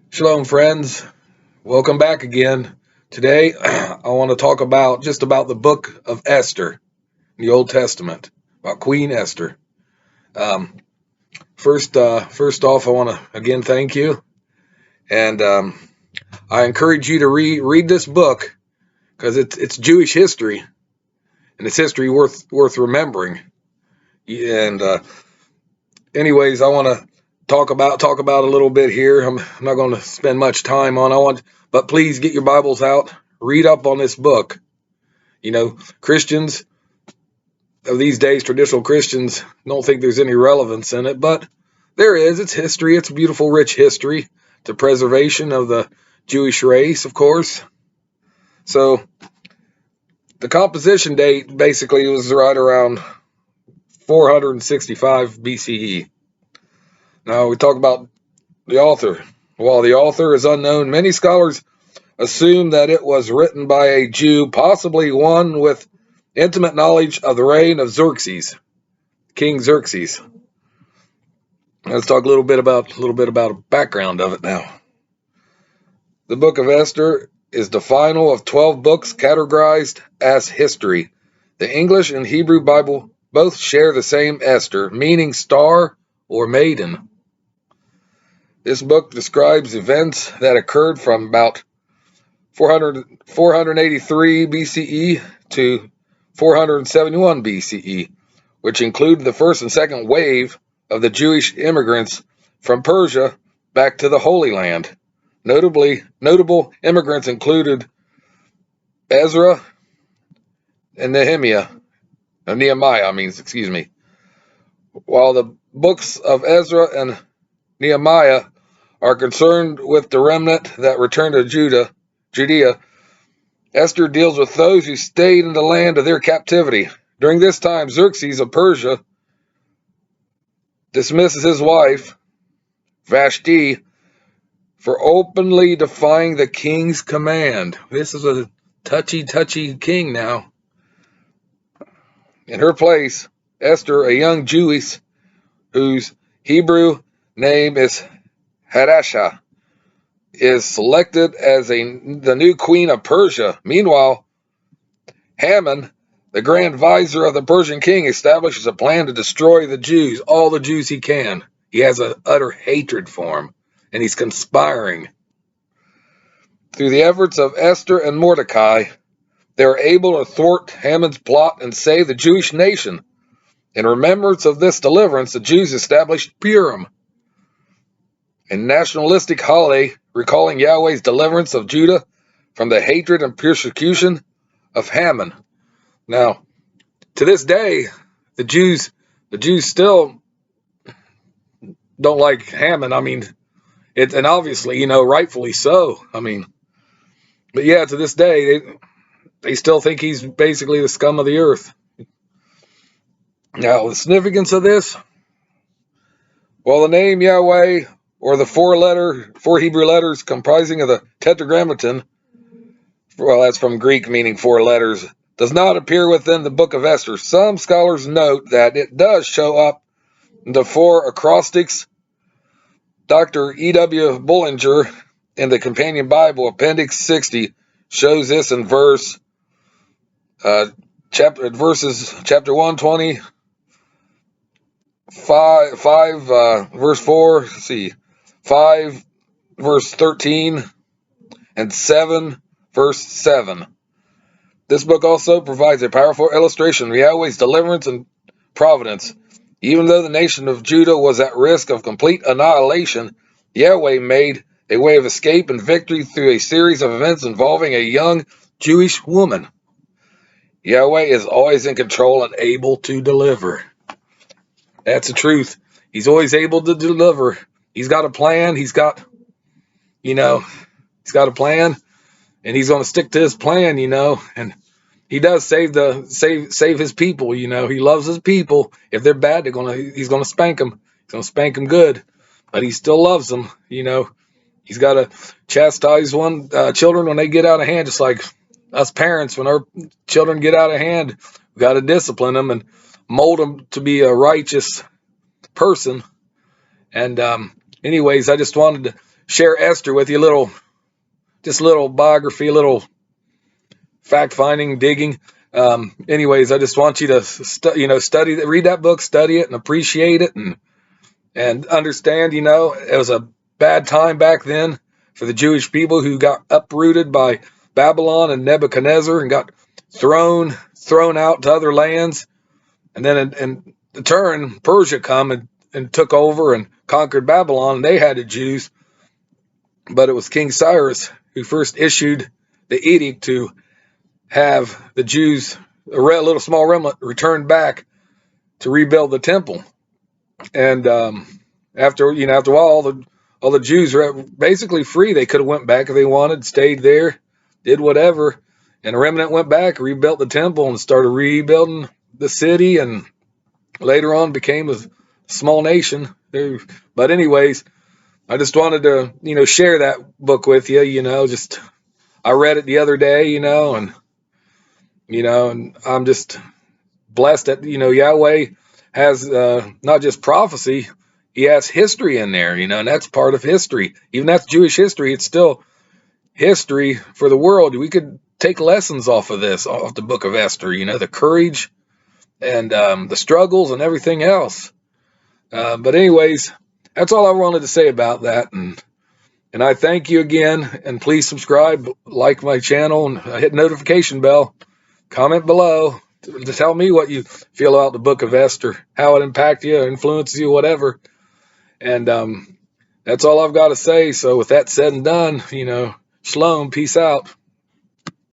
Shalom, friends. Welcome back again. Today, I want to talk about the Book of Esther, in the Old Testament, about Queen Esther. Um, first off, I want to again thank you, and I encourage you to read this book because it's Jewish history, and it's history worth remembering. And anyways, I want to talk about a little bit here. I'm not going to spend much time on. But please get your Bibles out, read up on this book. Christians of these days, traditional Christians, don't think there's any relevance in it, but there is. It's history. It's beautiful, rich history. The preservation of the Jewish race, of course. So the composition date basically was right around 465 BCE. Now we talk about the author. While the author is unknown, many scholars assume that it was written by a Jew, possibly one with intimate knowledge of the reign of Xerxes, King Xerxes. Let's talk a little bit about a background of it now. The Book of Esther is the final of 12 books categorized as history. The English and Hebrew Bible both share the same Esther, meaning star or maiden. This book describes events that occurred from about 483 BCE to 471 BCE, which included the first and second wave of the Jewish immigrants from Persia back to the Holy Land. Notable immigrants included Ezra and Nehemiah. While the books of Ezra and Nehemiah are concerned with the remnant that returned to Judea, Esther deals with those who stayed in the land of their captivity. During this time, Xerxes of Persia dismisses his wife, Vashti, for openly defying the king's command. This is a touchy king now. In her place, Esther, a young Jewess whose Hebrew name is Hadassah, is selected as the new queen of Persia. Meanwhile, Haman, the grand vizier of the Persian king, establishes a plan to destroy the Jews, all the Jews he can. He has an utter hatred for them, and he's conspiring. Through the efforts of Esther and Mordecai, they are able to thwart Haman's plot and save the Jewish nation. In remembrance of this deliverance, the Jews established Purim, a nationalistic holiday recalling Yahweh's deliverance of Judah from the hatred and persecution of Haman. Now, to this day, the Jews still don't like Haman. And obviously, rightfully so. But yeah, to this day, they still think he's basically the scum of the earth. Now, the significance of this, well, the name Yahweh, or the four Hebrew letters comprising of the Tetragrammaton, well, that's from Greek meaning four letters, does not appear within the Book of Esther. Some scholars note that it does show up in the four acrostics. Dr. E.W. Bullinger, in the Companion Bible, Appendix 60, shows this in verses chapter 120, 5 verse 4, 5 verse 13, and 7 verse 7. This book also provides a powerful illustration of Yahweh's deliverance and providence. Even though the nation of Judah was at risk of complete annihilation, Yahweh made a way of escape and victory through a series of events involving a young Jewish woman. Yahweh is always in control and able to deliver. That's the truth. He's always able to deliver. He's got a plan. He's got a plan, and he's going to stick to his plan, and he does save his people. He loves his people. If they're bad, he's going to spank them. He's going to spank them good, but he still loves them. He's got to chastise children when they get out of hand, just like us parents. When our children get out of hand, we got to discipline them and mold them to be a righteous person. And anyways, I just wanted to share Esther with you, just a little biography, a little fact finding, digging. Anyways, I just want you to study, read that book, study it, and appreciate it, and understand. It was a bad time back then for the Jewish people who got uprooted by Babylon and Nebuchadnezzar and got thrown out to other lands. And then in turn, Persia come and took over and conquered Babylon, and they had the Jews. But it was King Cyrus who first issued the edict to have the Jews, a little small remnant, return back to rebuild the temple. And after a while, all the Jews were basically free. They could have went back if they wanted, stayed there, did whatever. And a remnant went back, rebuilt the temple, and started rebuilding the city, and later on became a small nation. But anyways, I just wanted to, share that book with you. Just I read it the other day, and I'm just blessed that Yahweh has not just prophecy, He has history in there, and that's part of history. Even that's Jewish history. It's still history for the world. We could take lessons off of this, off the Book of Esther. The courage and the struggles and everything else. But anyways, that's all I wanted to say about that. And I thank you again. And please subscribe, like my channel, and hit notification bell. Comment below to tell me what you feel about the Book of Esther, how it impacted you, influences you, whatever. And that's all I've got to say. So with that said and done, shalom, peace out.